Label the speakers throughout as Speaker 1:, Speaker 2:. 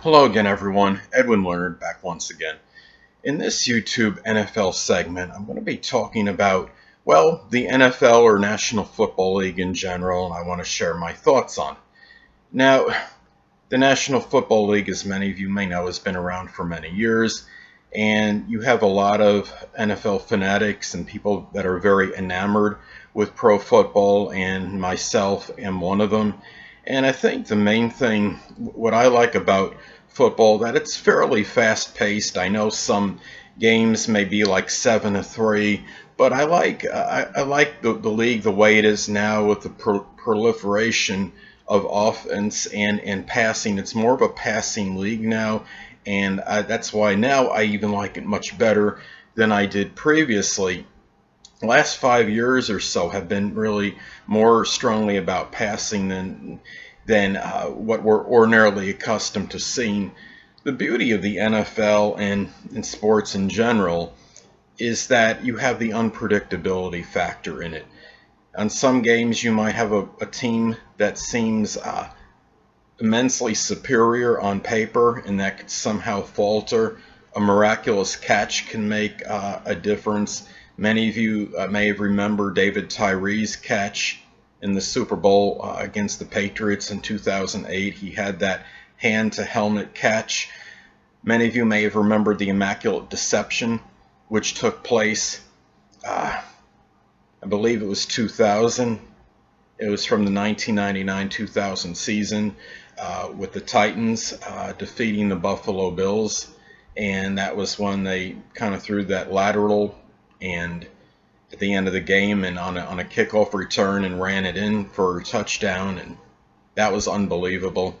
Speaker 1: Hello again, everyone. Edwin Learnard back once again. In this YouTube NFL segment, I'm going to be talking about, well, the NFL or National Football League in general, and I want to share my thoughts on it. Now, the National Football League, as many of you may know, has been around for many years, and you have a lot of NFL fanatics and people that are very enamored with pro football, and myself am one of them. And I think the main thing, what I like about football, that it's fairly fast-paced. I know some games may be like 7-3, but I like the league the way it is now with the proliferation of offense and passing. It's more of a passing league now, and that's why now I even like it much better than I did previously. The last 5 years or so have been really more strongly about passing than what we're ordinarily accustomed to seeing. The beauty of the NFL and in sports in general is that you have the unpredictability factor in it. On some games you might have a team that seems immensely superior on paper and that could somehow falter. A miraculous catch can make a difference. Many of you may have remembered David Tyree's catch in the Super Bowl against the Patriots in 2008. He had that hand-to-helmet catch. Many of you may have remembered the Immaculate Deception, which took place, I believe it was 2000. It was from the 1999-2000 season with the Titans defeating the Buffalo Bills. And that was when they kind of threw that lateral and at the end of the game and on a kickoff return and ran it in for a touchdown, and that was unbelievable.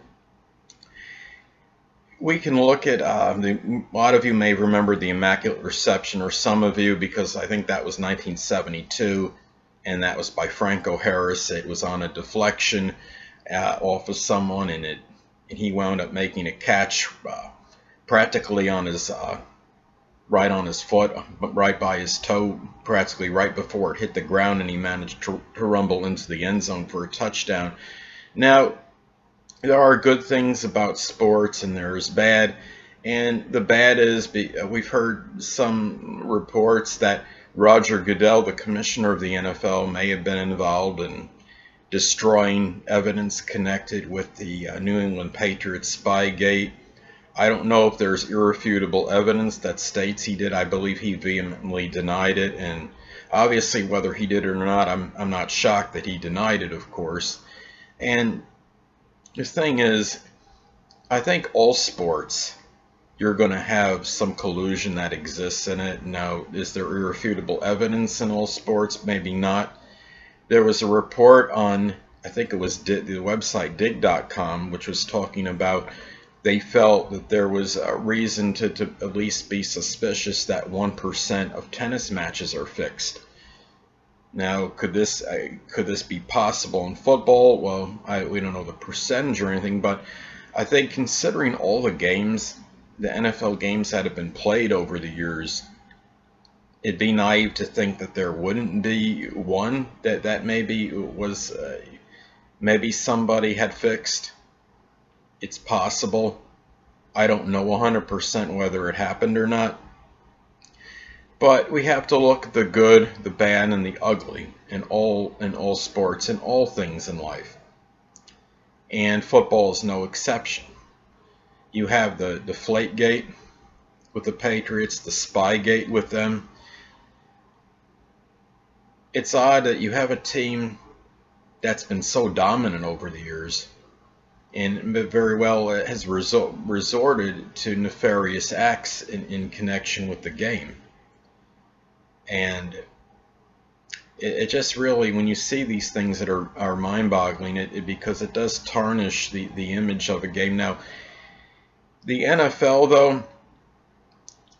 Speaker 1: We can look at a lot of you may remember the Immaculate Reception, or some of you, because I think that was 1972, and that was by Franco Harris. It was on a deflection off of someone, and he wound up making a catch practically on his right on his foot, right by his toe, practically right before it hit the ground, and he managed to rumble into the end zone for a touchdown. Now, there are good things about sports and there's bad, and the bad is we've heard some reports that Roger Goodell, the commissioner of the NFL, may have been involved in destroying evidence connected with the New England Patriots Spygate. I don't know if there's irrefutable evidence that states he did. I believe he vehemently denied it, and obviously whether he did it or not, I'm not shocked that he denied it, of course. And the thing is, I think all sports, you're going to have some collusion that exists in it. Now, is there irrefutable evidence in all sports? Maybe not. There was a report on, I think it was the website dig.com, which was talking about they felt that there was a reason to at least be suspicious that 1% of tennis matches are fixed. Now, could this be possible in football? Well, we don't know the percentage or anything, but I think considering all the games, the NFL games that have been played over the years, it'd be naive to think that there wouldn't be one that maybe was maybe somebody had fixed. It's possible. I don't know 100% whether it happened or not. But we have to look at the good, the bad, and the ugly in all sports, in all things in life. And football is no exception. You have the Deflategate with the Patriots, the Spygate with them. It's odd that you have a team that's been so dominant over the years, and very well has resorted to nefarious acts in connection with the game. And it just really, when you see these things that are mind-boggling, because it does tarnish the image of a game. Now, the NFL, though,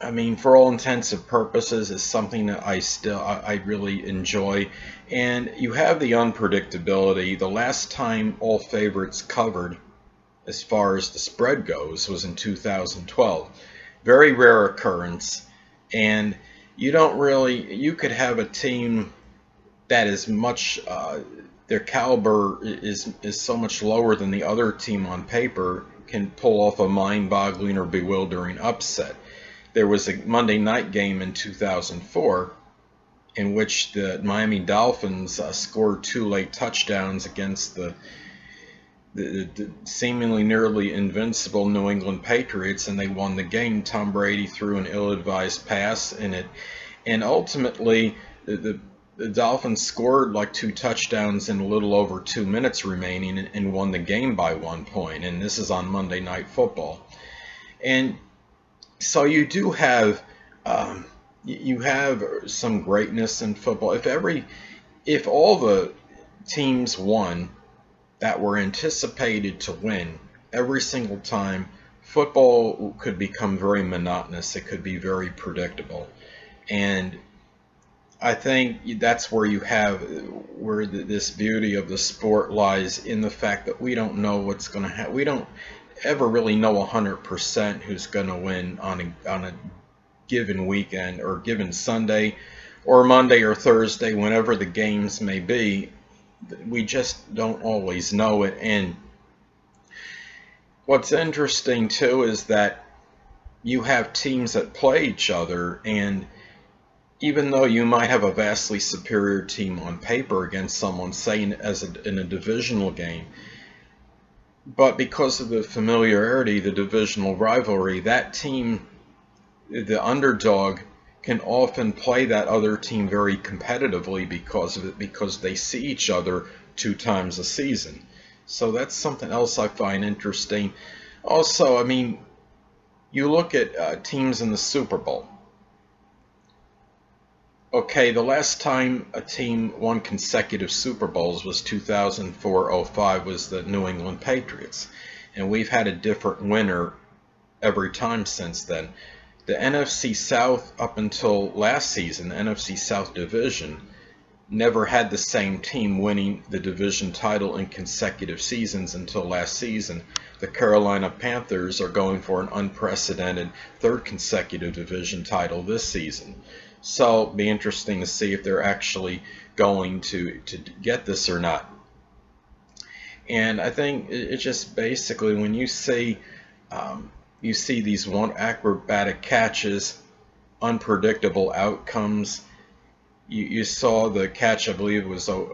Speaker 1: I mean, for all intents and purposes, is something that I really enjoy. And you have the unpredictability. The last time all favorites covered, as far as the spread goes, was in 2012. Very rare occurrence. And you could have a team that is much, their caliber is so much lower than the other team on paper can pull off a mind-boggling or bewildering upset. There was a Monday night game in 2004 in which the Miami Dolphins scored 2 late touchdowns against the seemingly nearly invincible New England Patriots, and they won the game. Tom Brady threw an ill-advised pass in it, and ultimately the Dolphins scored like 2 touchdowns in a little over 2 minutes remaining and won the game by 1 point. And this is on Monday Night Football. And so you do have some greatness in football. If all the teams won that were anticipated to win every single time, football could become very monotonous. It could be very predictable. And I think that's where this beauty of the sport lies, in the fact that we don't know what's going to happen. We don't ever really know 100% who's going to win on a given weekend or given Sunday or Monday or Thursday, whenever the games may be. We just don't always know it. And what's interesting too is that you have teams that play each other, and even though you might have a vastly superior team on paper against someone, say in a divisional game, but because of the familiarity, the divisional rivalry, that team, the underdog, can often play that other team very competitively because of it, because they see each other 2 times a season. So that's something else I find interesting. Also, I mean, you look at teams in the Super Bowl. Okay, the last time a team won consecutive Super Bowls was 2004-05, was the New England Patriots. And we've had a different winner every time since then. The NFC South, up until last season, the NFC South division, never had the same team winning the division title in consecutive seasons until last season. The Carolina Panthers are going for an unprecedented 3rd consecutive division title this season. So it'll be interesting to see if they're actually going to get this or not. And I think it's just basically, when you see these acrobatic catches, unpredictable outcomes. You saw the catch, I believe it was, the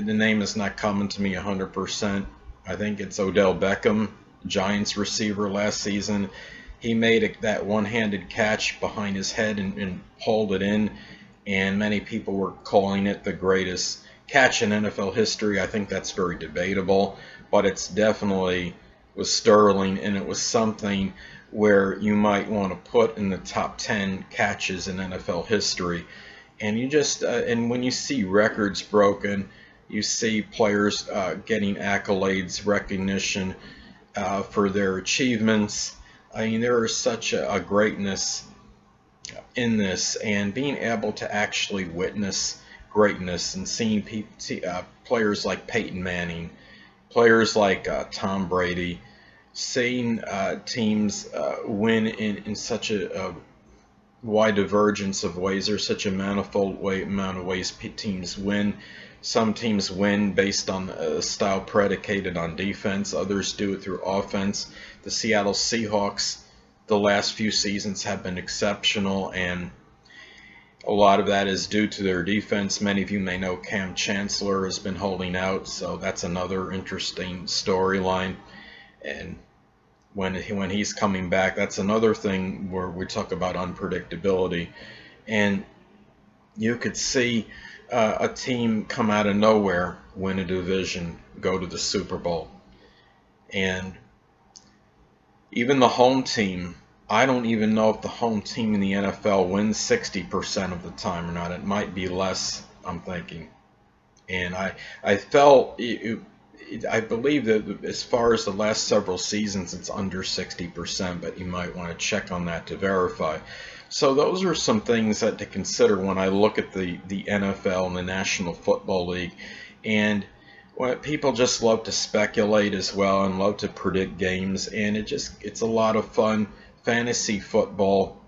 Speaker 1: name is not coming to me 100%. I think it's Odell Beckham, Giants receiver last season. He made that one-handed catch behind his head and pulled it in, and many people were calling it the greatest catch in NFL history. I think that's very debatable, but it's definitely was sterling, and it was something where you might want to put in the top 10 catches in NFL history. And you just and when you see records broken, you see players getting accolades, recognition for their achievements. I mean, there is such a greatness in this, and being able to actually witness greatness and seeing players like Peyton Manning, players like Tom Brady, seeing teams win in such a wide divergence of ways. There's such a manifold amount of ways teams win. Some teams win based on a style predicated on defense. Others do it through offense. The Seattle Seahawks, the last few seasons, have been exceptional, and a lot of that is due to their defense. Many of you may know Cam Chancellor has been holding out, so that's another interesting storyline. And when he's coming back, that's another thing where we talk about unpredictability. And you could see a team come out of nowhere, win a division, go to the Super Bowl. And even the home team, I don't even know if the home team in the NFL wins 60% of the time or not. It might be less, I'm thinking. And I felt, I believe that as far as the last several seasons, it's under 60%, but you might want to check on that to verify. So those are some things that to consider when I look at the NFL and the National Football League. And people just love to speculate as well and love to predict games, and it's a lot of fun. Fantasy football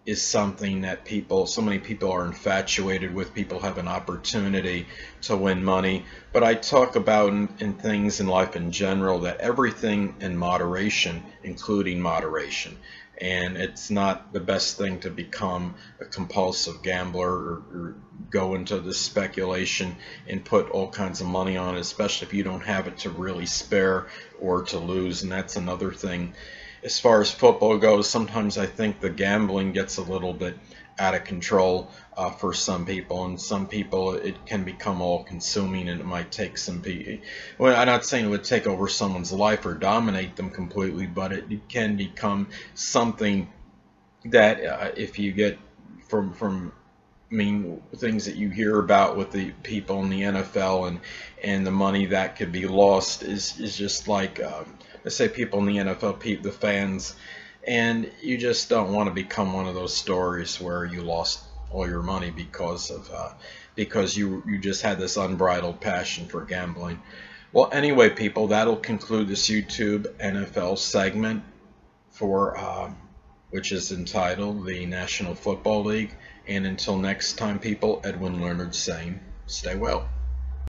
Speaker 1: is something that so many people are infatuated with. People have an opportunity to win money. But I talk about in things in life in general that everything in moderation, including moderation. And it's not the best thing to become a compulsive gambler or go into the speculation and put all kinds of money on it, especially if you don't have it to really spare or to lose. And that's another thing. As far as football goes, sometimes I think the gambling gets a little bit out of control for some people, and some people it can become all consuming, and it might take some people. Well, I'm not saying it would take over someone's life or dominate them completely, but it can become something that if you get from things that you hear about with the people in the NFL and the money that could be lost is just like let's say people in the NFL, the fans, and you just don't want to become one of those stories where you lost all your money because you just had this unbridled passion for gambling. Well, anyway, people, that'll conclude this YouTube NFL segment for which is entitled the National Football League. And until next time, people, Edwin Learnard saying, stay well.